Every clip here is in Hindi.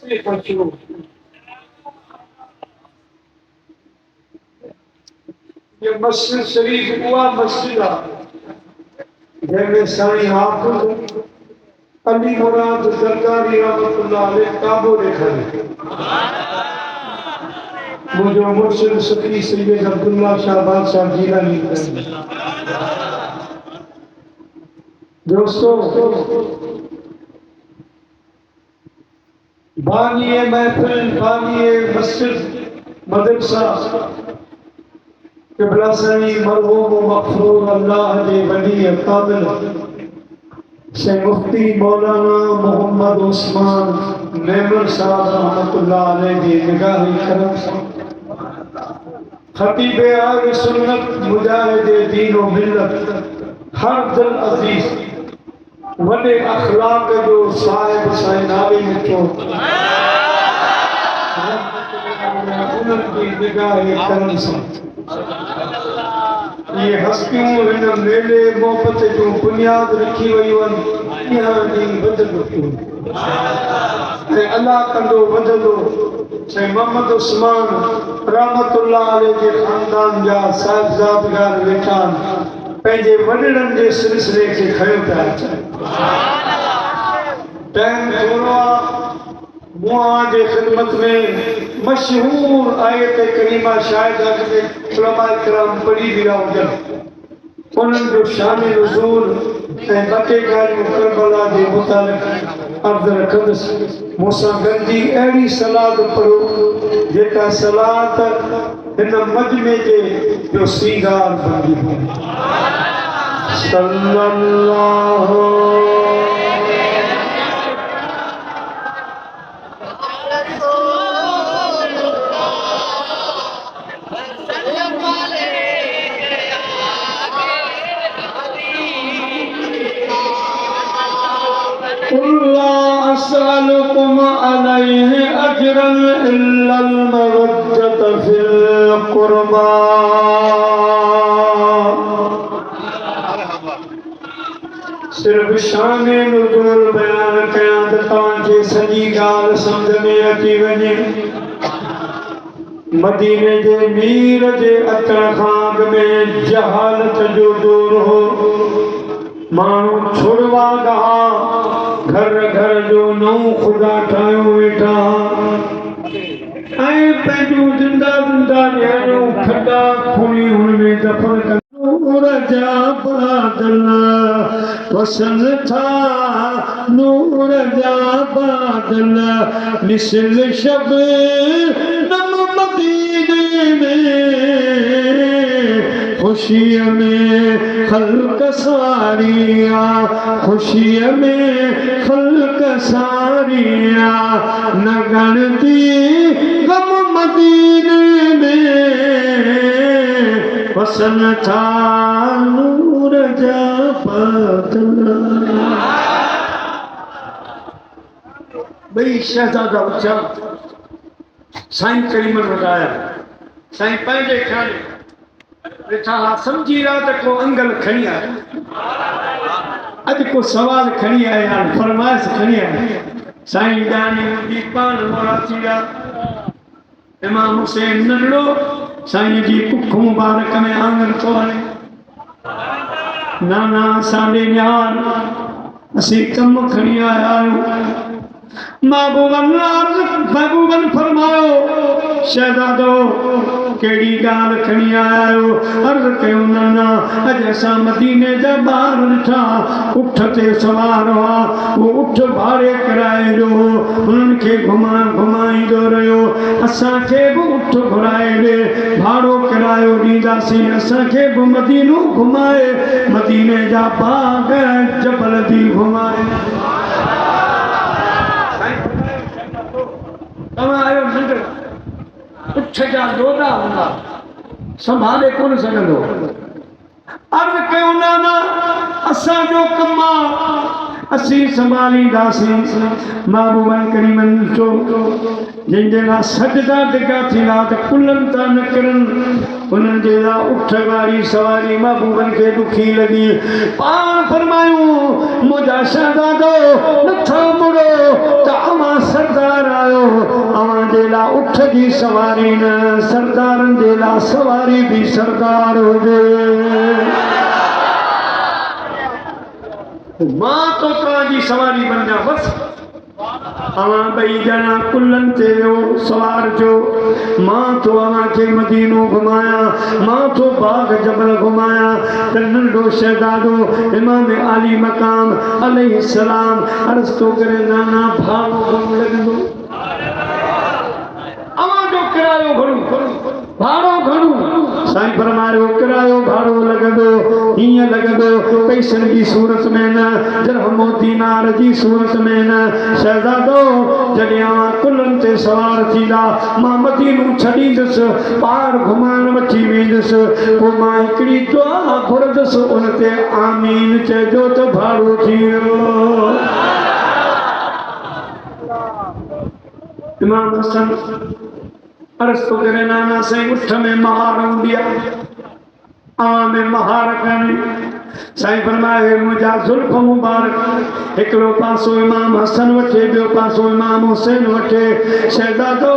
ये मस्जिद शरीफ हुआ मस्जिद जैसे साईं हाफिज अली मुराद जरदारी रहमतुल्लाह अलैह काबो देखा मुझे मुर्शिद सती सैयद अब्दुल्ला शाह बादशाह जीलानी। दोस्तों बानिए महफिल बानिए मस्जिद मदरसा क़िबला साईं मरहूम मग़फ़ूर अल्लाह जे वली कामिल से मुफ्ती मौलाना मोहम्मद उस्मान मेमन साहब रहमतुल्लाह अलैह जी निगाह करम खतीब आले सुन्नत मुजाहिद दीन व मिल्लत हर दिल अजीज वॾे अखलाक जो साहिब साईं नाले मिठो उन्हनि जी निगाह करम सां ये हस्तियों इन मेले मोहब्बत जो बुनियाद रखी वयूं आहिनि अल्लाह कंदो वधंदो। साईं मोहम्मद उस्मान रहमतुल्लाह अलैह जे ख़ानदान जा साहिबजादगार वेठा पंहिंजे वॾड़नि जे सिलसिले खे खयो पिया अचनि। टाइम थोरो आहे मुआ जे ख़िदमत में मशहूर आयत करीमा शायद अॻिते उलमा किराम पढ़ी विया हुजनि उन्हनि जो शान नुज़ूल ऐं ॿ टे ॻाल्हियूं करबला जे मुतालिक़ अर्ज़ रखंदुसि। मूंसां गॾिजी अहिड़ी सलाद पढ़ो जेका सलाद हिन मजमे जे जो सींगार बणिजी पए। सल्लल्लाहु अस्सलुकुम अलैहि अजरन इल्लल मवद्दत फिल कुर्बा। सिर्फ शान नुज़ूल बयान कयां त तव्हांखे सॼी ॻाल्हि सम्झ में अची वञे। मदीने जे मीर जे अचण खां अॻु में जहालत जो दौर हो। माण्हू छुड़वा ॻाहा घर घर जो नओं ख़ुदा ठाहियो वेठा ऐं पंहिंजूं ज़िंदा ज़िंदा न्याणियूं खॾा खूणी हुन में दफ़न कनि। नूर जा बादल वसन था नूर जा बादल मिसल शबनम मदीने में खुशीअ में ख़ल्क़ सारिया खुशीअ में ख़ल्क़ सारिया न ॻणती ग़म मदीने में वसन था नूर जा बादल। ॿई शहज़ादा उचा साईं करीमन वधाया। साईं पंहिंजे ख़्याल वेठा समझी रहा त को अंगल खणी आया अॼु को सवाल खणी आया फरमाइश खणी आया। साईं ॼाणी मुंहिंजी पाण मोड़ा थी विया। इमाम हुसैन नंढड़ो साईं जी कुख मुबारक में आंगन थो हणे। नाना असांजे न्यार असीं कम खणी आया आहियूं। महबूबन फरमायो शहज़ादो कहिड़ी ॻाल्हि खणी आया आहियो। अर्ज़ कयो नाना अॼु असां मदीने जा ॿार ॾिठा उठ ते सवार हुआ उहो उठ भाड़े किराए जो हुननि खे घुमाईंदो रहियो। असांखे बि उठ घुराए ॾे भाड़ो किरायो ॾींदासीं असांखे बि मदीनो घुमाए मदीने जा बाग जबल बि घुमाए। तव्हां आयो नंढड़ा उठ जा लोॾा हूंदा संभाले कोन सघंदो। अर्ज़ कयो नाना असांजो कमु आहे असीं संभालींदासीं। महबूबन करीमन जो जंहिंजे लाइ सजदा डिगा थींदा त कुलनि था न किरनि उन्हनि जे लाइ उठ वारी सवारी महबूबन खे ॾुखी लॻी। पाण फरमायूं मुंहिंजा शहज़ादो नथा मुड़ो त अवां सरदार आहियो जेला उठ जी सवारी न सरदार जेला सवारी भी सरदार हो मां तो जी सवारी बन जा बस अवां बई जना कुल्लन ते वियो सवार जो मां तो अवां के मदीनो घुमाया मां तो बाग जबल घुमाया त नंढो शहजादो इमाम आली मकाम अलैहि सलाम अर्ज़ तो करे नाना भाव घुम लगंदो अवां जो किरायो घणो भाड़ो घणो साईं फरमायो किरायो भाड़ो लगंदो हीअं लगंदो पैसनि जी सूरत में न दिरहम दीनार जी सूरत में न शहजादो जॾहिं अवां कुल्हनि ते सवार थींदा मां मदीनो छॾींदुसि पार घुमाइण वठी वेंदुसि पोइ मां हिकिड़ी दुआ घुरंदुसि उन ते आमीन चइजो त भाड़ो थी वियो इमाम हसन अर्ज़ तो करे नाना साईं उठ में महार हूंदी आहे आवां में महार कान्हे साईं फरमाए मुंहिंजा ज़ुल्फ़ मुबारक हिकिड़ो पासो इमाम हसन वठे ॿियो पासो इमाम हुसैन वठे शहजादो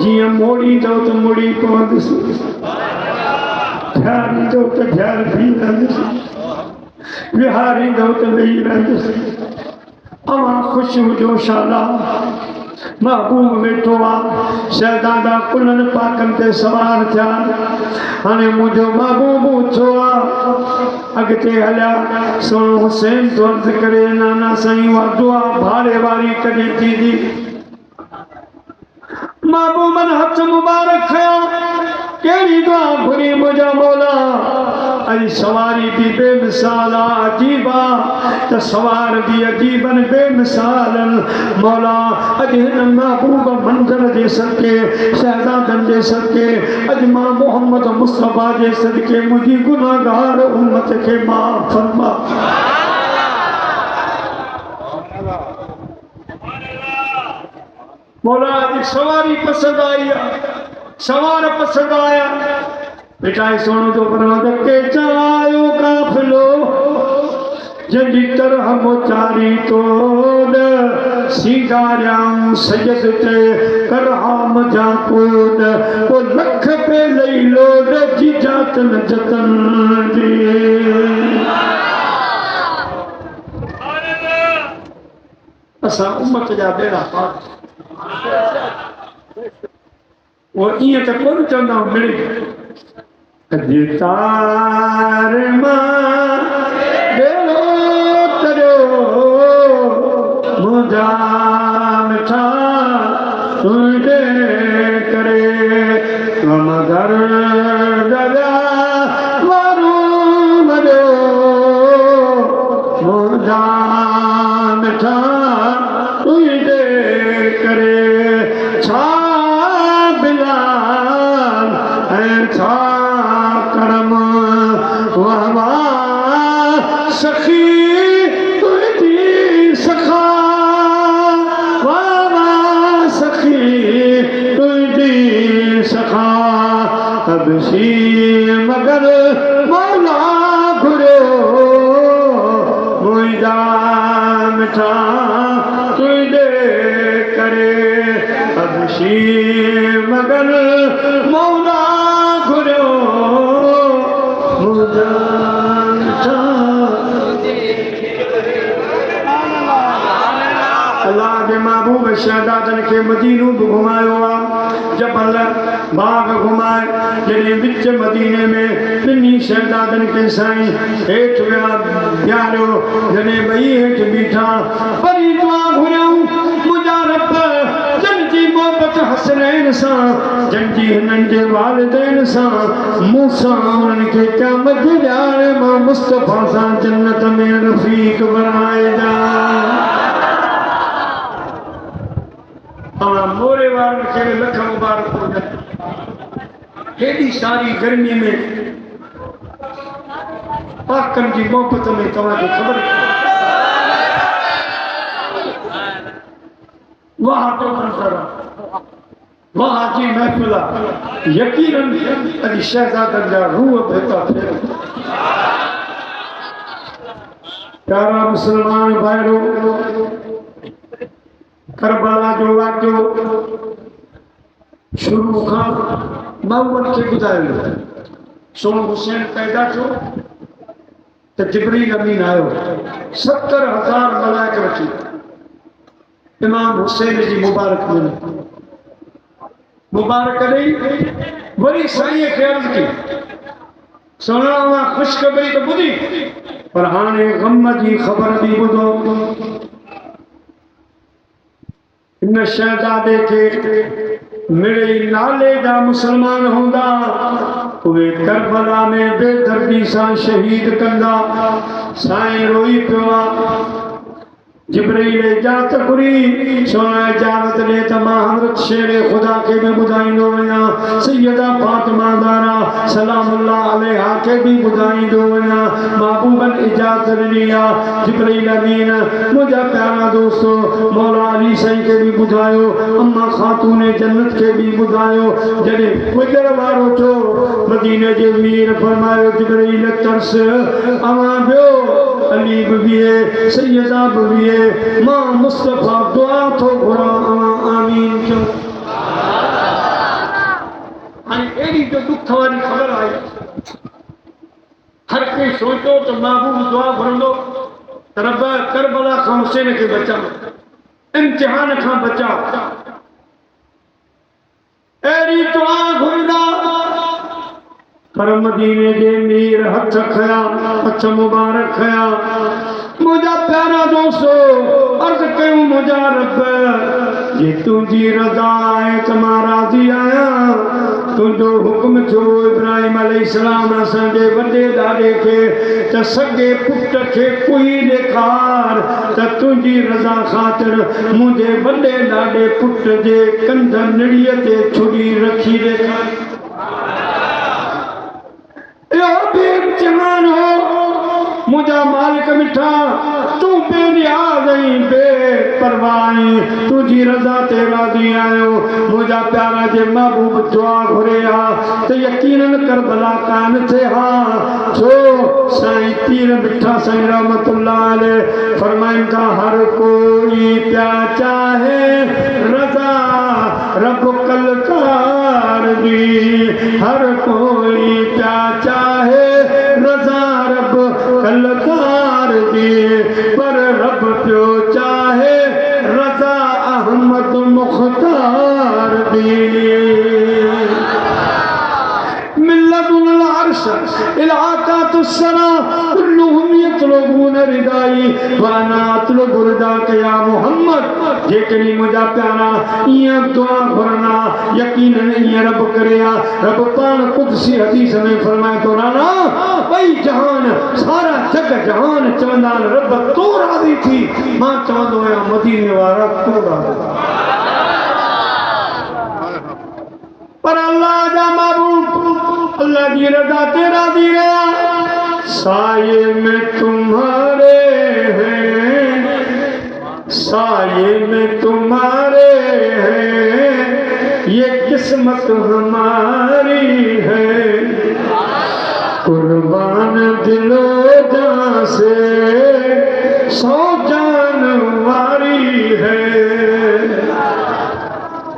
जीअं मोड़ींदो त मुड़ी पवंदुसि ध्यारींदो त ध्यान थी रहंदुसि विहारींदो त वेही रहंदुसि अवां ख़ुशि हुजो शाला महबूब वेठो आहे शहजादा कुल्हनि पाकनि ते सवार थिया हाणे मुंहिंजो महबूब उथो आहे अॻिते हलिया सोनो हुसैन तो अर्ज़ करे नाना साईं उहा दुआ भाड़े वारी कॾहिं थींदी महबूबनि हथ मुबारक खया कहिड़ी दुआ घुरी मुंहिंजा मौला अॼु सवारी बि बेमिसाल आहे अजीब आहे त सवार बि अजीबनि बेमिसालनि मौला अॼु हिन महबूब मंज़र जे सदके शहज़ादनि जे सदके अॼु मां मोहम्मद मुस्तफ़ा जे सदके मुंहिंजी गुनाहगार उम्मत खे माफ़ फरमा मौला अॼु सवारी पसंदि आई आहे सवार पसंदि आया बेटा सोनो जो बरवद के चायो काफिलो जंहिंजी तरह मोचारी तोड़ सीगारियाऊं सजद ते करहाम जा कोड को लख पे लई लोड जी जातन जतन जी असां उम्मत जा बेड़ा पार वो ईअं त कोन चवंदा मिड़ी तार मां बेड़ो तरियो मुंहिंजा मिठा तुंहिंजे करे मगर दरिया वारो मरियो मुंहिंजा मिठा तुंहिंजे करे छा बिलाल ऐं छा करम वाह सखी तुंहिंजी सखा वाह सखी तुंहिंजी सखा तबशी मगर मौला घुरियो मुंहिंजा मिठा तुंहिंजे करे तबशी मगर मौला घुरियो मुंहिंजा मिठा अल्लाह के महबूब शहजादनि खे मदीनो बि घुमायो आहे जबल बाग घुमाए जॾहिं विच मदीने में ॿिन्ही शहजादनि खे साईं हेठि विया बीहारियो जॾहिं ॿई हेठि बीठा वरी दुआ घुरियऊं मुंहिंजा रब जंहिंजी मोहबत हसनैन सां जंहिंजी हिननि जे वालिदैन सां मूं सां उन्हनि खे क़यामत जे ॾियारे मां मुस्तफ़ा सां जन्नत में रफ़ीक बणाइजा मोरे वारनि खे लख मुबारक हुजनि हेॾी सारी गर्मी में पाकनि जी मोहबत में तव्हांखे ख़बर वाह तो मंज़र वाह जी महफ़िल आहे यकीनन अॼु शहज़ादनि जा रूह बेता थियनि प्यारा मुस्लमान भाइरो करबला जो वाक़ियो शुरू खां मोहम्मद खे ॿुधायो सोन हुसैन पैदा थियो त जिब्रील अमीन आयो 70,000 मलाइक रखी इमाम हुसैन जी मुबारक मिली मुबारक ॾेई वरी साईं खे अर्ज़ की सोना ख़ुशख़बरी तो ॿुधी पर हाणे ग़म जी ख़बर बि ॿुधो इन शहज़ादे खे मिड़े नाले जा मुसलमान हूंदा उहे करबला में बेदर्दी सां शहीद कंदा साईं रोई पियो आहे जिब्रील इजाज़त घुरी सोना इजाज़त ॾे त मां हज़रत शेर ख़ुदा खे बि ॿुधाईंदो वञा सैयदा फातिमा ज़हरा सलामुल्लाह अलैहा खे बि ॿुधाईंदो वञा महबूबन इजाज़त ॾिनी आहे जिब्रील अमीन मुंहिंजा प्यारा दोस्तो मौला अली साईं खे बि ॿुधायो अम्मा ख़ातून जन्नत खे बि ॿुधायो जॾहिं गुज़र वारो थियो मदीने जे मीर फरमायो जिब्रील तरस अवां वियो अली बि बीहे सैयदा बि बीहे मां मुस्तफ़ा दुआ थो घुरां अवां आमीन चओ हाणे अहिड़ी जो दुख वारी ख़बर आई हर कोई सोचो त महबूब दुआ घुरंदो त रब करबला खां हुसैन खे बचा इम्तिहान खां बचा अहिड़ी दुआ घुरंदा पर मदीने जे मीर हथ खया हथ मुबारक खया मुझा प्यारा दोस्तो अर्ज कयूं मुझा रब जे तुझी रज़ा है त मां राज़ी आहियां तुंहिंजो हुक्म थियो इब्राहिम अलैहिस्सलाम असांजे वॾे ॾाॾे खे त सॻे पुट खे कोई ॾेखार त तुंहिंजी रज़ा ख़ातिर मुंहिंजे वॾे ॾाॾे पुट जे कंध निड़ीअ ते छुरी रखी ॾेखार इम्तिहान हो मुझा मालिक मिठा तू बेनियाज़ ऐं बेपरवाही तुझी रज़ा ते राज़ी आहियो मुझा प्यारा जे महबूब दुआ घुरे हा त यकीनन करबला कान थे हा छो साईं पीर मिठा साईं रहमतुल्लाह अलैह फरमाइनि था हर कोई प्या चाहे रज़ा रब कलकार दी हर कोई प्या चाहे रज़ा रब कलकार दी पर रब पियो चाहे रज़ा अहमद मुख्तार दी मिल्लतुल अर्श इलाका तुसना कुल्लुहुम यतलबून रिदाई वाना अतलबु रिदाक या मोहम्मद जेकॾहिं मुंहिंजा प्यारा ईअं दुआ घुरना यकीनन ईअं रब करे रब पाण कुदसी हदीस में फरमाए थो राणा ॿई जहान सारा जग जहान चवंदा आहिनि रब तो राज़ी थी मां चवंदो आहियां मदीने वारा तो राज़ी पर अल्लाह जा महबूब अल्लाह की रज़ा ते राज़ी रहा साये में तुम्हारे हैं साये में तुम्हारे हैं ये किस्मत हमारी है कुर्बान दिलो जान से 100 जान वारी है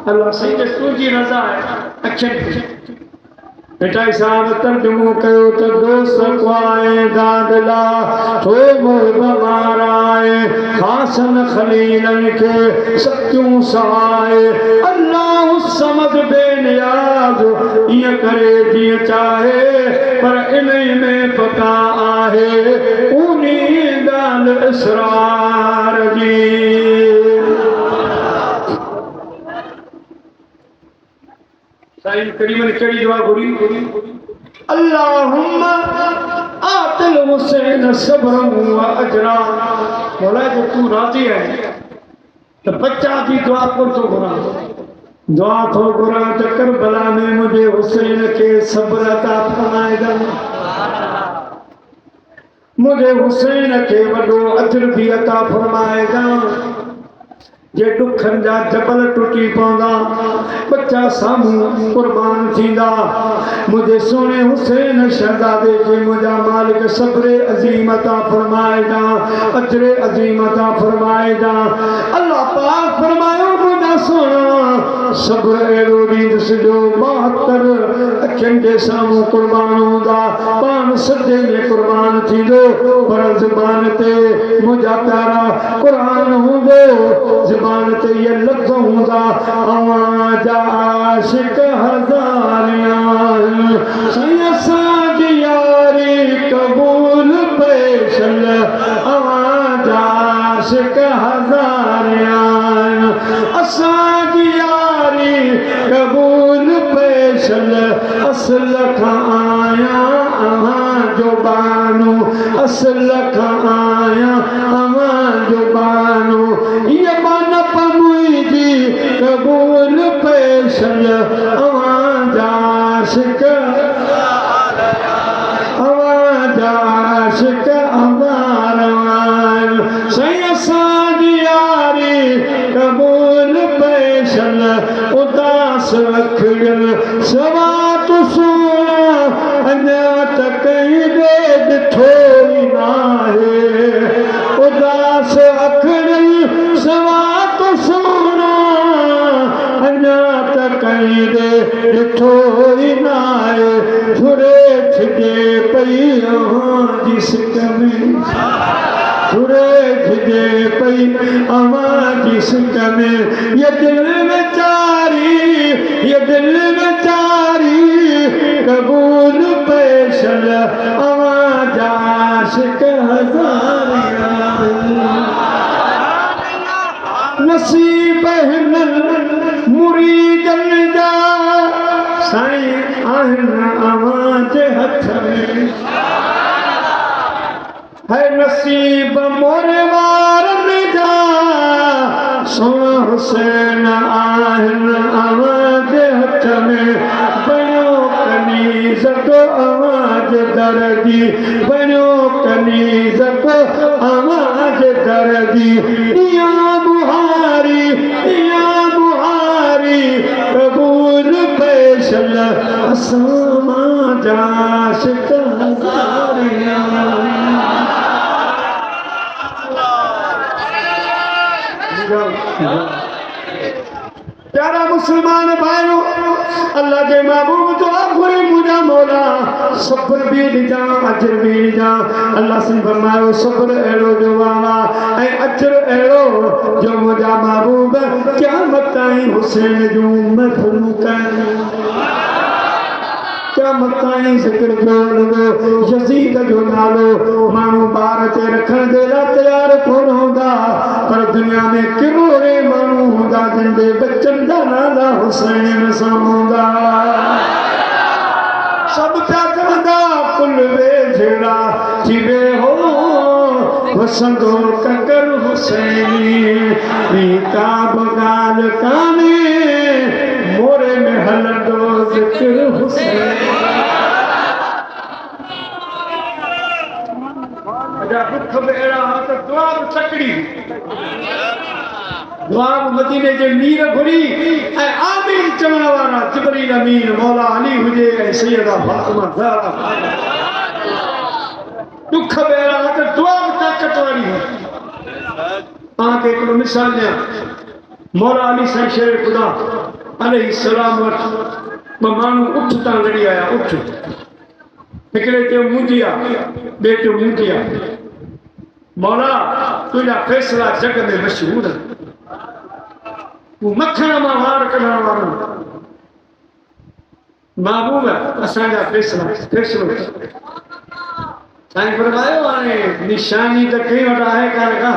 अल्लाह सही के तुझी रज़ा है अक्षर बेटा साहब तर्जुमो कयो तो दोस्त को आए दादला तो बमाराए खासन खलीलन के सत्यूं सहाय अल्लाह समझ बेनियाज ये करे जीअं चाहे पर इन में पका आहे उनी गाल इसरार जी साईं करीमन कड़ी दुआ घुरी अल्लाहुम्मा आतिल हुसैन सब्रन व अजरा मौला जो तू राज़ी है तो बच्चा भी दुआ कर तो घुरा दुआ तो घुरा तो करबला में मुझे हुसैन के सब्र अता फरमाएगा मुझे हुसैन के वडो अजर भी अता फरमाएगा जे दुखन जा जबल टूटी पवंदा बच्चा साम्हूं कुर्बान थींदा मुझे सोने हुसैन शहजादे के मुझा मालिक सब्र अजीम अता फरमाएगा अजर अजीम अता फरमाएगा अल्लाह पाक फरमायो मुझा सोना सब अहिड़ो ॾींहुं ॾिसिजो 72 अखियुनि जे साम्हूं क़ुर्बान हूंदा पाण सदे में क़ुर्बान थींदो पर ज़ुबान ते मुंहिंजा प्यारा क़ुरान हूंदो ज़ुबान ते इहे लफ़्ज़ हूंदा अवां जा आशिक़ हज़ारियां साईं असांजी यारी क़बूल पेशल अवां जा आशिक़ हज़ारियां असांजी यारी क़बूल पेशल असल खां आया अवां जो बानो असल खां आया अवां जो बानो ये बानप मुंहिंजी क़बूल पेशल अवां जा आशिक़ अवां जा आशिक़ अवारवान साईं असांजी यारी क़बूल पेशल उदास अखियुनि सवा तूं सोना अञा त कहीं ॾिठो ई नाहे उदास अखियुनि सवा तूं सोना अञा त कहीं ॾिठो ई नाहे छुरे छिजे पई अव्हां जी सिक में छुरे छिजे पई अव्हां जी सिक में ये दिल में चारी क़बूल पेशल अवां जा आशिक़ हज़ारियां नसीब हिननि मुरीदनि जा साईं आहिनि अवां जे हथ में है नसीब मोरे वारनि जा सोना हुसैन आहिनि अवां जे हथ में बणियो कनीज़ अवां जे दर जी बणियो कनीज़ अवां जे दर जी इया बुहारी क़बूल पेशल असां मां जा आशिक़ हज़ारियां प्यारा मुसलमान भाइयों अल्लाह के महबूब दुआ घुरी मुझा मौला सब्र भी ॾिजा अजर भी ॾिजा अल्लाह से फरमायो सब्र अहिड़ो जो वावा ऐं अजर अहिड़ो जो मुझा महबूब क़यामत ताईं हुसैन जूं महफ़िलूं कनि क़यामत ताईं ज़िक्र कयो लॻो यज़ीद जो नालो माण्हू ॿार ते रखण जे लाइ तयारु कोन हूंदा पर दुनिया में किरोड़े माण्हू हूंदा जिन जे बचनि जा नाला हुसैन सां हूंदा सभु पिया चवंदा कुल वेझड़ा थी वियो वसंदो ककर हुसैनी ॿी का बि ॻाल्हि कान्हे मोरे में हलंदो ज़िक्र हुसैन दुख बि अहिड़ा त दुआ बि तकड़ी दुआ बि मदीने जे मीर घुरी ऐं आमीन चवण वारा जिब्रील अमीन मौला अली हुजे ऐं सैयदा फातिमा ज़हरा दुख बि अहिड़ा त दुआ बि ताक़त वारी तव्हांखे हिकिड़ो मिसाल ॾियां मौला अली साईं शेर ख़ुदा अलैहिस्सलाम वटि ॿ माण्हू उठ तां लड़ी आया उठ हिकिड़े चयो मुंहिंजी आहे ॿिए चयो मुंहिंजी आहे मौला तुंहिंजा फैसला जग में मशहूर आहिनि तूं मखण मां वार कढण वारो महबूब असांजा फैसलो साईं फरमायो हाणे निशानी त कंहिं वटि आहे कान का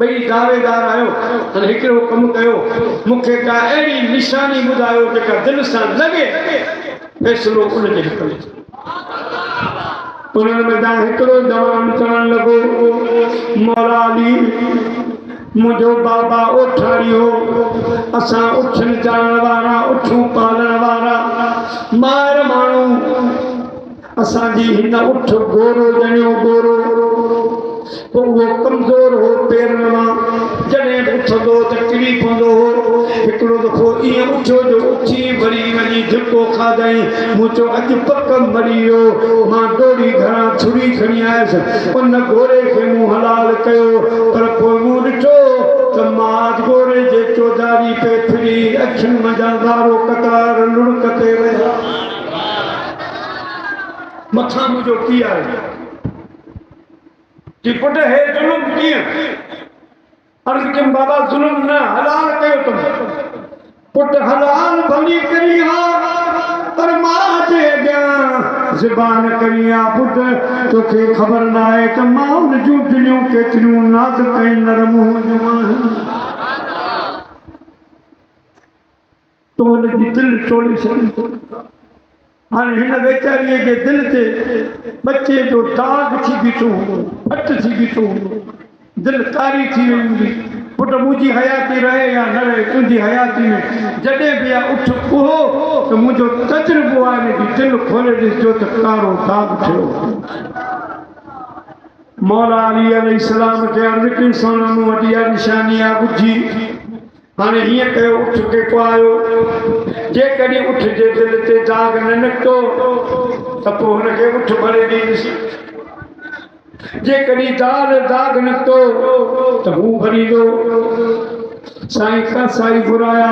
ॿई दावेदार आहियो हाणे हिकिड़ो कमु कयो मूंखे का अहिड़ी निशानी ॿुधायो जेका दिलि सां लॻे फैसलो उनजे हक़ में उन्हनि में तव्हां हिकिड़ो जवान चवणु लॻो मौला अली मुंहिंजो बाबा ओठारियो असां उठनि चाढ़ण वारा उठूं पालण वारा मार माण्हू असांजी हिन उठ गोरो ॼणियो गोरो पोइ उहो कमज़ोर हो पेरनि मां जॾहिं बि उथंदो त किरी पवंदो हो हिकिड़ो दफ़ो ईअं उथियो जो उथी भरी वञी धिको खाधई मूं चयो अॼु पक मरी वियो मां दौड़ी घरां छुरी खणी आयुसि उन घोड़े खे मूं हलाल कयो पर पोइ मूं ॾिठो समाज गोरे जे चौधारी पेथरी अखिन मजादारो कतार लुड़कते वया मथा मुझो किया कि पुट है जुल्म किया अर्ज के बाबा जुल्म ना हलाल कयो तुम पुट हलाल भली करी हा पर मां जे अॻियां ज़बान करी हा पुट तोखे ख़बर न आहे त माउनि जूं दिलियूं केतिरियूं नाज़ुक ऐं नरम हूंदियूं आहिनि तो हुनजी दिलि टोड़े छॾी हाणे हिन वेचारीअ जे दिलि ते बचे जो दाग थी बीठो हूंदो फट थी बीठो हूंदो दिलि कारी थी वई हूंदी पुट मुंहिंजी हयाती रहे या न रहे तुंहिंजी हयाती में जॾहिं बि आहे उठ उहो त मुंहिंजो तजुर्बो आहे हिनजी दिलि खोले ॾिसजो त कारो दाग थियो मौला अली अलैहिस्सलाम खे अर्ज़ कई सोना मूं वटि इहा निशानी आहे ॿुधी हाणे हीअं कयो उठ के आयो जेकॾहिं उठ जे दिलि ते दाग न निकितो त पोइ हुनखे उठ भरे ॾींदुसि जेकॾहिं दाग निकितो त हू भरींदो साईं का साई घुराया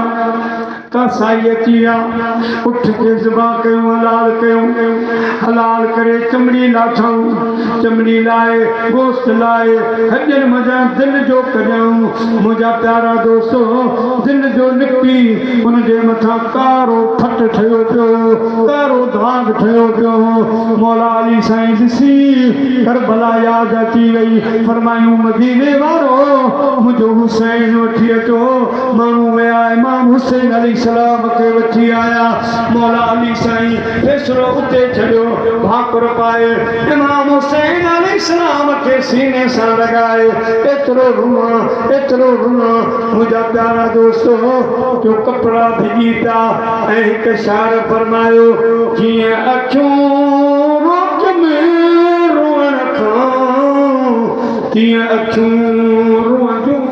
का साई अची विया उठ के ज़िबा कयूं हलाल करे चमड़ी लाथऊं चमड़ी लाए गोश्त लाए हजर मजा दिल जो कजाऊं मुंहिंजा प्यारा दोस्तो दिल जो निकिती उनजे मथां कारो फट ठहियो पियो कारो दाग ठहियो पियो मौला अली साईं ॾिसी करबला यादि अची वई फरमायूं मदीने वारो मुंहिंजो हुसैन वठी अचो माण्हू विया इमाम हुसैन अलैहिस्सलाम खे वठी आया मौला अली साईं फैसलो उते छॾियो भाकुर पाए इमाम हुसैन अलैहिस्सलाम खे सीने सां लॻाए एतिरो रुआ मुंहिंजा प्यारा दोस्तो जो कपिड़ा भिॼी पिया ऐं हिकु शार फरमायो जीअं अखियूं रोज़ में रोअण खां तीअं अखियूं रोअंदियूं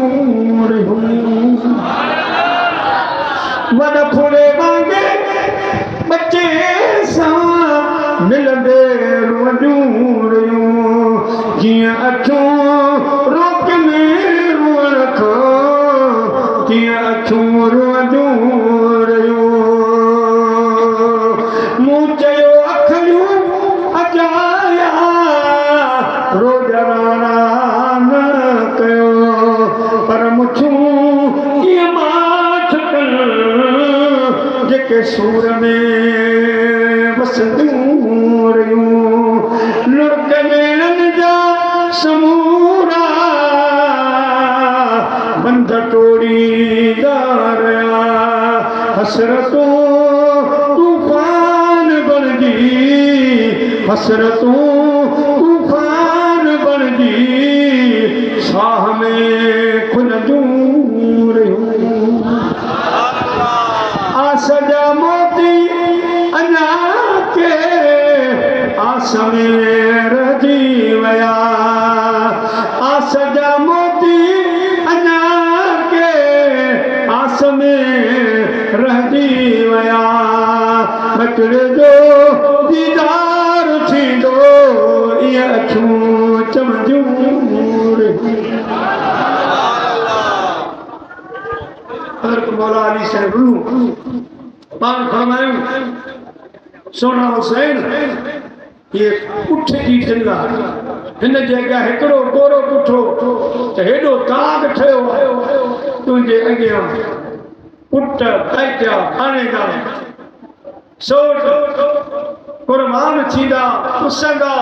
वॾ फुड़े वांगे बच्चे सां मिलंदे रोअंदियूं रहियूं जीअं अखियूं रोक में रोअण खां तीअं अखियूं रोअंदियूं रहियूं मूं चयो अखियूं अजाया रोज़ाना न कयो पर मुछूं जेके सूर में वसंदियूं रहियूं लुड़क मेलनि जा समूरा बंद टोड़ींदा रहिया हसरतूं तूफ़ान बणिजी हसरतूं तूफ़ान बणिजी साह में खुलंदियूं रहियूं सजा मोती अञा के आस में रहिजी विया सजा मोती अञा के आस में रहिजी विया बकरे जो दीदार थींदो इहे अखियूं चमंदियूं मौला अली साहिब पान फरमायूं सोना हुसैन ये उठ जी दिल हिन जॻह हिकिड़ो गोरो पुठो त हेॾो दाग ठहियो तुंहिंजे अॻियां पुट पैजा हाणेगा सोच कुर्बान थींदा पुसंदा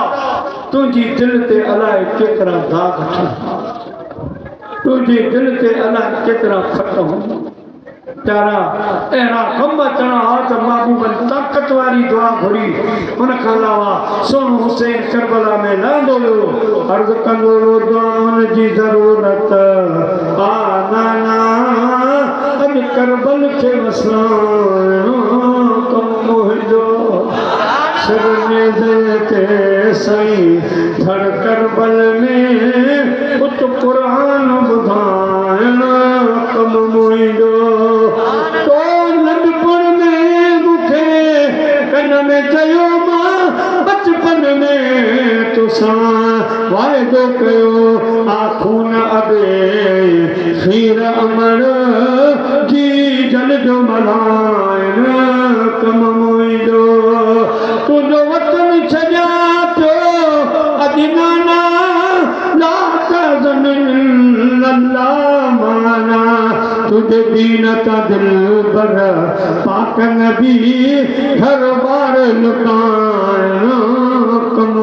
तुंहिंजी दिलि ते अलाए केतिरा दाग ठहिया तुंहिंजी दिलि ते अलाए केतिरा खट हूंदा प्यारा अहिड़ा कम अचणा हा त महबूबन ताक़त वारी दुआ घुरी उन खां अलावा सोनू हुसैन करबला में लहंदो वियो अर्ज़ कंदो वियो दुआउनि जी ज़रूरत आ नाना अॼु करबल खे वसाइणो कमु मुंहिंजो सिर में ते साईं धड़ करबल में उत क़ुरान ॿुधाइण कमु मुंहिंजो में चयो मां बचपन में तुसां वाइदो कयो आखूं न अबे फकीर अमर जी जल जो मलायन कम मोइदो तुझो वतन छजा तो अदनाना ला तज़न अल्लाह माना तुझे दीन का दिल पर पाक नबी घर बार लुटान कम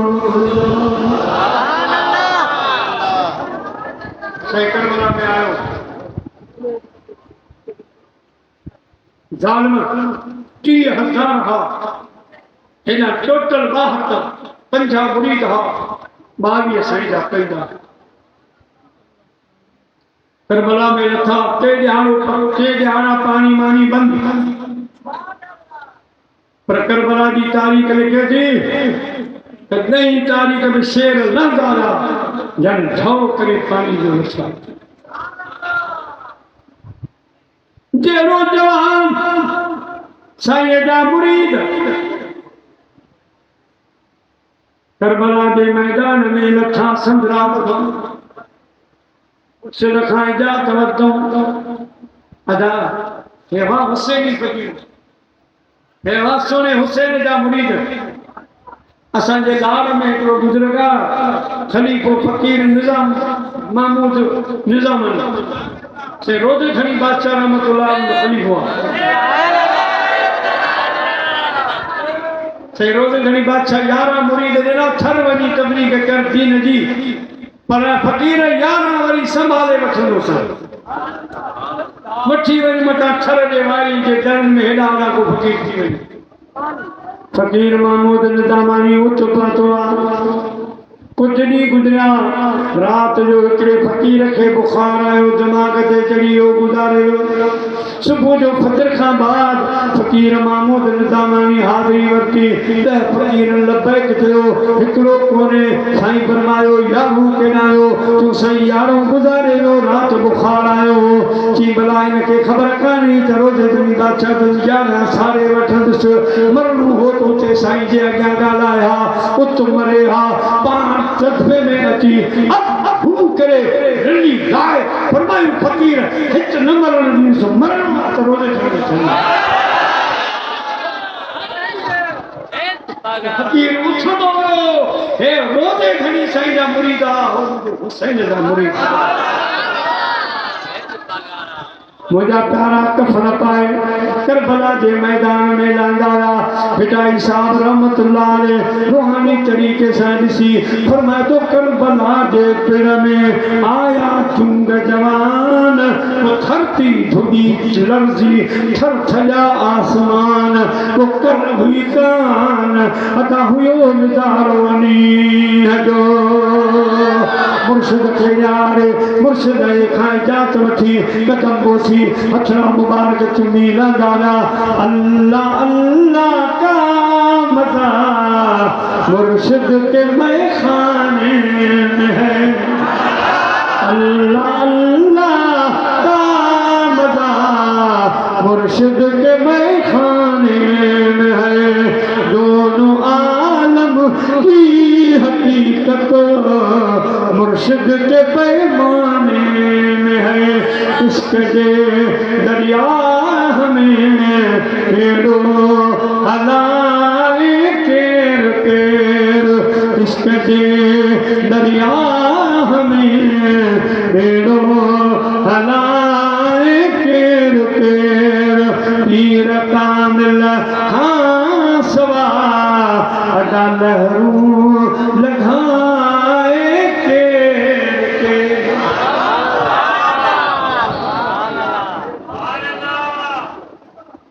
करबला में आयो जालिम 30,000 हा हिन टोटल 72 50 मुरीद हा 22 साईं जा पैदा करबला में रथा ते ॼाणा पानी मानी बंद पर करबला की तारीख लिखे थी नई तारीख में शेर लंघारा जन ढाओ करे पानी जो रखा जेरो जवान साईं जा मुरीद करबला के मैदान में लखा संदरा बधो से लखा इजात वधो अदा हेवा हुसैनी फकीर हेवा सोने हुसैन जा मुरीद असांजे लाड़ में हिकिड़ो गुज़रगा खलीफ़ो फकीर निज़ाम महमूद निज़ाम से रोज़ खणी बादशाह रहमतुल्लाह अलैह खलीफ़ो से रोज़ खणी बादशाह 11 मुरीद ॾिना थर वञी तबलीग कर दीन जी पर फकीर 11 वरी संभाले वठंदो सा मठी वञी मटा थर जे वारी जे दर में हेॾा होॾा को फकीर थी वञे फकीर महमूद निज़ामानी उठ पहुतो कुछ ॾींहं गुज़रिया रात जो हिकिड़े फकीर खे बुखार आयो दिमाग़ ते चढ़ी वियो गुज़ारे वियो सुबुह जो फजर खां बाद फकीर महमूद निज़ामानी हाज़िरी वरिती त फकीर लबैक थियो हिकिड़ो कोने साईं फरमायो याहू केॾां आयो तूं साईं यारो गुज़ारे वियो रात बुखार आयो चई भला हिनखे ख़बर कान्हे त रोज़ तुंहिंजी बादशाह तुंहिंजी जान सारे वठंदुसि मरणो हो तो चे साईं जे अॻियां ॻाल्हाया उत मरे हा पाण सदबे में अची हू करे रली लाए फरमायो फकीर हिच न मरण दी सो मरण तो रोज़े छड़े फकीर उठंदो हे रोज़े खणी साईं जा मुरीद हो हुसैन जा मुरीद मुझा प्यारा कफन पाए करबला के मैदान में लांदारा पिटाई साहब रहमतुल्लाह अलैह रूहानी तरीके से दिसी फरमाया तो करबला के पेड़ में आया चुंग जवान वो धरती धुगी लर्जी थर थया आसमान वो कर हुई कान अता हुयो निदारो वनी जो मुर्शिद के यारे मुर्शिद खाए जात वठी कदम बोसी हथड़ा मुबारक चुमी लगाना अल्लाह अल्लाह का मजा मुर्शिद के मैखाने में है अल्लाह अल्लाह का मजा मुर्शिद के मैखाने में है दोनों आलम की हकीकत मुर्शिद के पैमाने में है इश्क के दरिया हमें पेड़ो हलाए केर केर इश्क के दरिया हमें पेड़ो हलाए केर केर पीर कामिल हाँ सवा अदा लहरू लगाए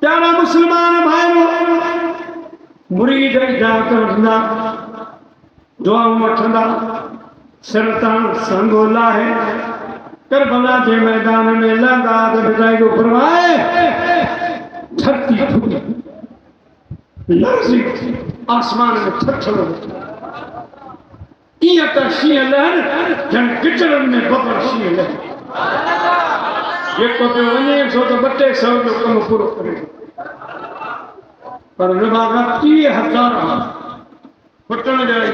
प्यारा मुसलमान भाइयों मुरीद जाकर दुआऊं वठंदा सरतान संगोला है करबला के मैदान में लगा बिदाई को फरमाए धरती फूटी लर्जी आसमान में थरथर इया त शींहं लहर जन किचड़न में बबर शींहं लहर जेको पियो वञे सो त 200 जो कम पूरो करे पर विभाग 30,000 फुटण जाए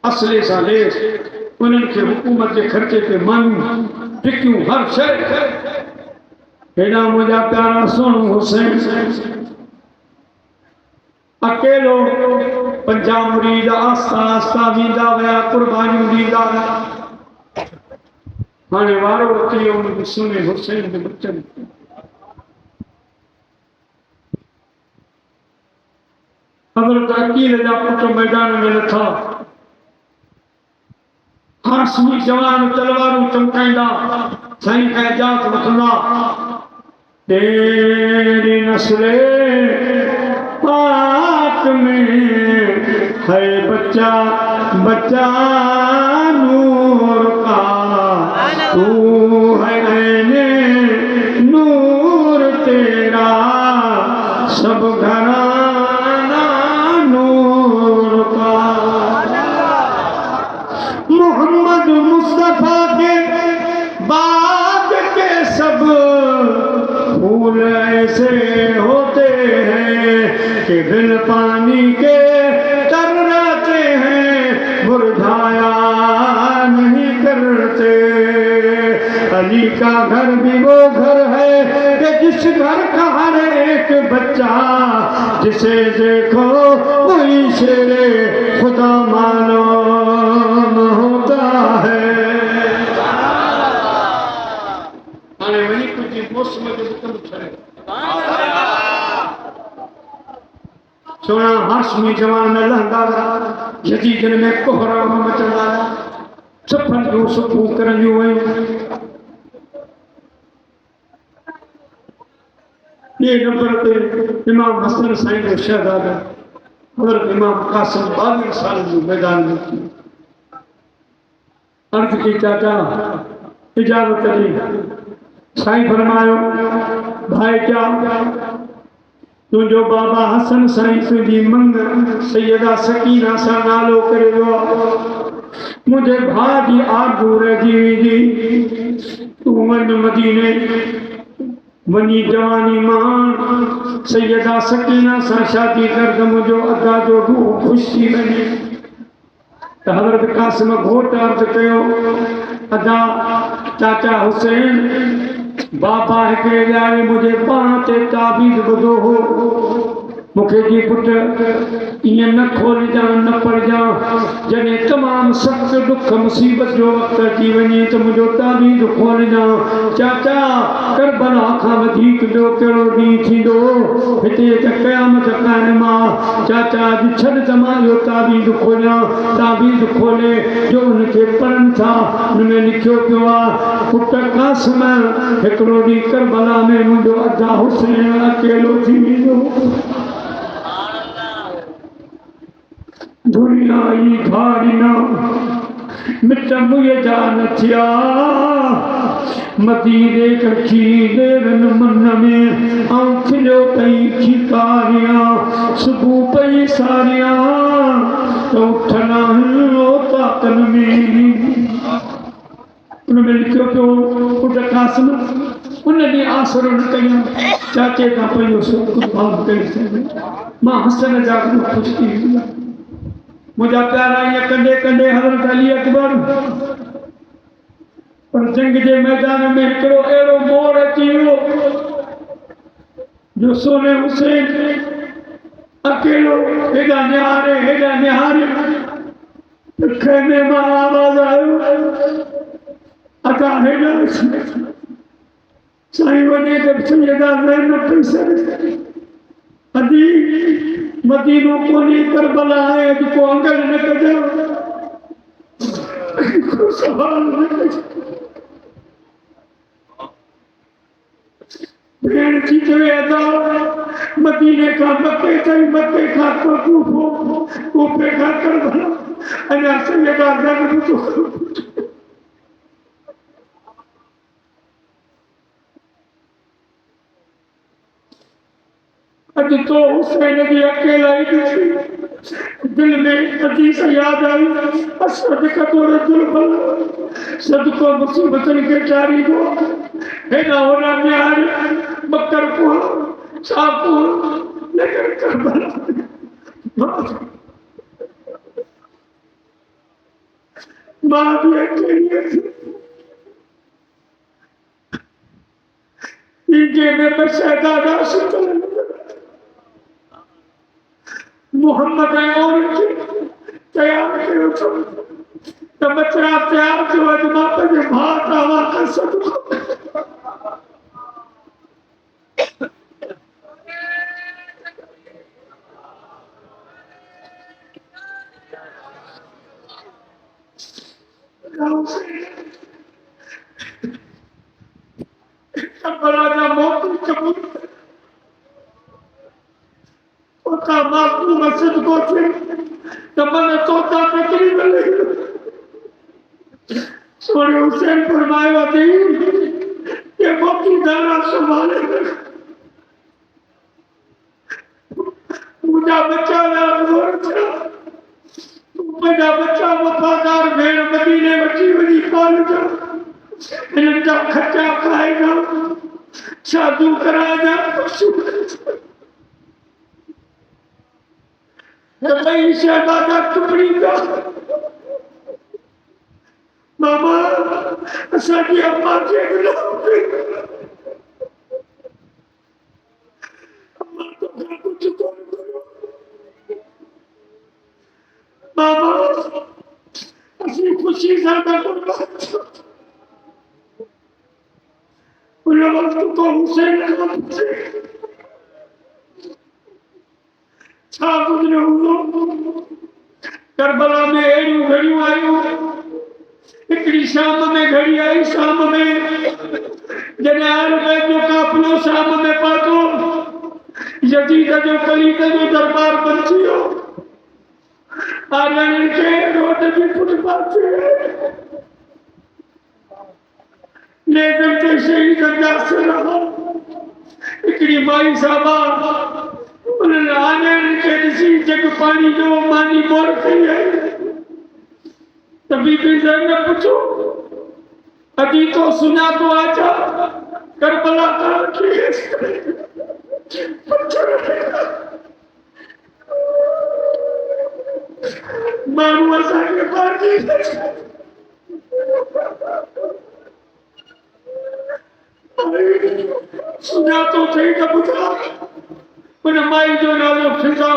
असले सां लेस उन्हनि खे हुकूमत जे ख़र्चे ते मानी टिक्यूं हर शइ हेॾा मुंहिंजा प्यारा सोनू हुसैन अकेलो 50 मुरीद आस्ता आस्ता वेंदा विया कुर्बानियूं ॾींदा विया हाणे वारो अची वियो मुंहिंजे सोने हुसैन जे बचनि हज़रत अकील जा पुट मैदान में लथा हाशमी जवान तलवारूं चमकाईंदा साईं खां इजाज़त वठंदा तेरी नस्ले पाक में है बच्चा बच्चा नूर का तू है ऐने नूर तेरा सब घराना नूर का मोहम्मद मुस्तफा के बाग के सब फूल ऐसे होते हैं कि बिन पानी के तर रहते हैं मुरझाया नहीं करते अली का घर भी वो घर है कि जिस घर का हर एक बच्चा जिसे देखो वही शेरे खुदा मालूम होता है आने वही कुछ मौसम जो बुकम छे सोना हाशमी जवान में लहंगा यजीदन में कोहरा मचंदा सफन जो सुखू करंदियूं वयूं ये नंबर पे इमाम हसन साईं जो शहजादा हज़रत इमाम कासिम 22 साल जो मैदान में थी अर्ज की चाचा इजाजत दी साईं फरमायो भाई क्या तुझो बाबा हसन साईं तुझी मंग सैयदा सकीना सा नालो करे वियो मुझे भाउ जी आरज़ू रहिजी वेंदी तूं वञ मदीने वनी जवानी मान सैयदा सकीना सा शादी कर त मुझो अदा जो रूह खुश थी वञे त हज़रत कासिम घोट अर्ज़ कयो अदा चाचा हुसैन बाबा हिकिड़े ॼाणे मुंहिंजे पाण ते ताबीज़ ॿुधो हो मूंखे जी पुट ईअं न खोलजां न पढ़जां जॾहिं तमामु सख़्तु दुख मुसीबत जो वक़्तु अची वञे त मुंहिंजो ताबीज़ खोलजां चाचा करबला खां वधीक ॿियो कहिड़ो ॾींहुं थींदो हिते त क़यामत क़ाइमु आहे चाचा अॼु छॾ त मां इहो ताबीज़ खोलियां ताबीज़ खोले जो हुनखे पढ़नि था हुन में लिखियो पियो आहे पुट कासिम हिकिड़ो ॾींहुं करबला में मुंहिंजो अदा हुसैन अकेलो थी वेंदो दुनिया ई धारिना मिट मुझे जान थिया मदीने कखी देरन मन में आंखियो पई खिकारियां सुबह पई सारियां तो उठना हो ताकन में उनमें लिखियो पियो पुट कासिम उन ॾींहुं आसर न कयूं चाचे खां पंहिंजो सुख भाग करे सघे मां हसन जा ख़ुशि थी मुझा प्यारा ईअं कंदे कंदे हज़रत अली अकबर पर जंग जे मैदान में हिकिड़ो अहिड़ो मोड़ अची वियो जो सोने हुसैन अकेलो हेॾा निहारे खेमे मां आवाज़ आयो अदा हेॾा साईं वञे त सैयदा न पई सघे अदी मदीनो कोनी करबला है को अंगल न कजो को सवाल न कजो भेण थी चवे अदा मदीने का मक्के ताईं मक्के का कूफे का करबला अञा सैयदा न तो अज तो हुसैन की अकेला ही थी दिल में हदीस याद आई असद कतोर जुल्फल सदको मुसीबतन के जारी दो हेना होना न्यार बकर को सापू लेकर करबला मां भी अकेली थी इनके में बशहदा राशिद मोहम्मद और तैयार करो तो बचरा तैयार जो अजमा पे भात आवा कर सदको बराजा मोती कबूल ओका माकू मस्जिद को थे तमने तोता तकरीब ले सोरे हुसैन फरमाया थी कि मोती दाना संभाले मुझा बच्चा ना मोरचा मुझा बच्चा वफादार भेड़ मदीने बची वही पाल जा इनका खर्चा खाएगा शादू कराएगा तो भाई शहजादा टुकड़ी का मामा साड़ी अम्मा के गुलाम अम्मा तो घर को चुका मामा असली खुशी ज्यादा कुर्बान वक्त तो हुसैन छा गुजरे करबला में एड़ियूं घड़ियूं आयूं हिकड़ी शाम में घड़ी आई शाम में जॾहिं आयुर्वेद जो काफ़िलो शाम में पहुतो यजीद जो कलीद जो दरबार बची वियो आर्यन के रोड जी फुटपाथ लेकिन के शहीद अंदाज से रहा इकड़ी माई साहबा उन्हें आने के किसी जग पानी जो मानी बोर कही है तभी भी ने पूछो अभी तो सुना तो आजा करबला का मारू असा के पार सुना तो सही का पुछा उन माई जो नालो फिजा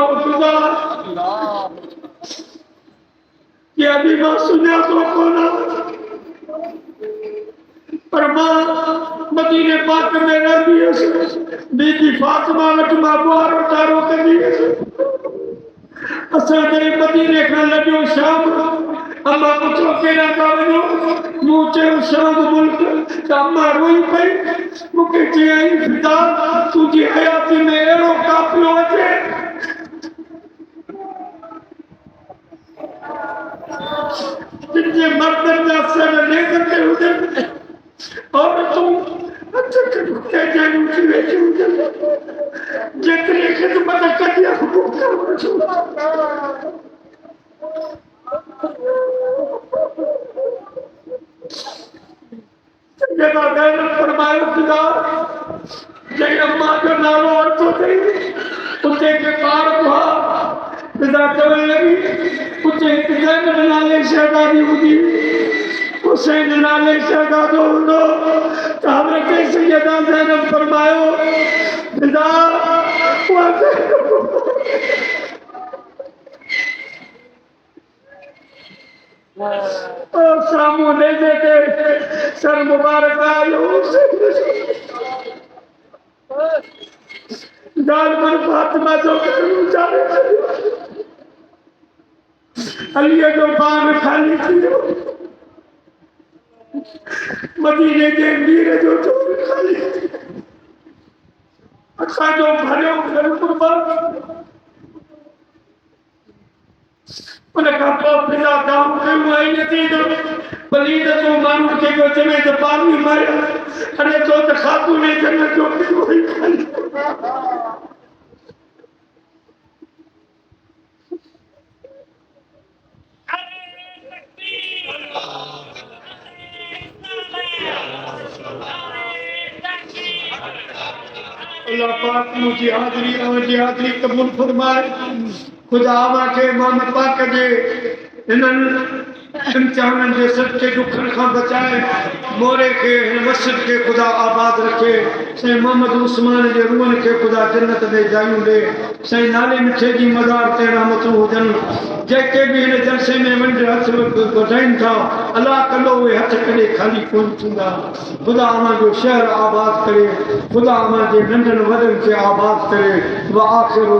ये अभी बात सुना तो कोना पर मां मदीने पाक में रहती है बीबी फातिमा वट मां बुआरो तारो कदी असा जे मदीने खां लॻियो शाम अम्मा पुछो केड़ा था वञो मूं चयो शाम मुल्क त अम्मा रोई पई मूंखे चयई फिदा तुंहिंजी हयाती में अहिड़ो काफ़िलो अचे जिनके मर्दन जा सर नेकते हुजनि औरतूं हथ कटे जान उठी वेठी हुजनि जेतिरी ख़िदमत कढी जब गैर फरमायो खुदा जय अम्मा जो नालो वरतो थई उते के पार हुआ खुदा चवण लगी उते हिकु ज़ैनब नाले शहज़ादी हूंदी हुसैन नाले शहज़ादो हूंदो त हज़रत सैयदा ज़ैनब फरमायो खुदा और सामू नेज़े ते सर मुबारक आयो दाल पर फातिमा जो करू जाने अली जो बाग खाली थियो मदीने के मीर जो चोर खाली अखा जो भरियो घर कुर्बान उनका पोइ फिदा दाम कयूं आई नथी त बलीद जो माण्हू जेको चवे त पाणी मारिया अरे तो त खातून जन्नत जो पियो हुई खाली अल्लाह पाक मुझे हाज़री कबूल फरमाए खुदा के मोहम्मद पाक जे हिननि इम्तिहान के सच्चे दुखन का बचाए मोरे के मस्जिद के खुदा आबाद रखे सही मोहम्मद उस्मान के रूहन के खुदा जन्नत में जायूं दे सही नाले मिठे जी मदार ते रहमतूं हुजन जेके भी इन जलसे में वंड हथ वधाइन था अल्लाह कलो वे हथ कॾे खाली कोन थींदा खुदा अमा जो शहर आबाद करे खुदा अमा जे नंढन वॾन खे आबाद करे व आख़िर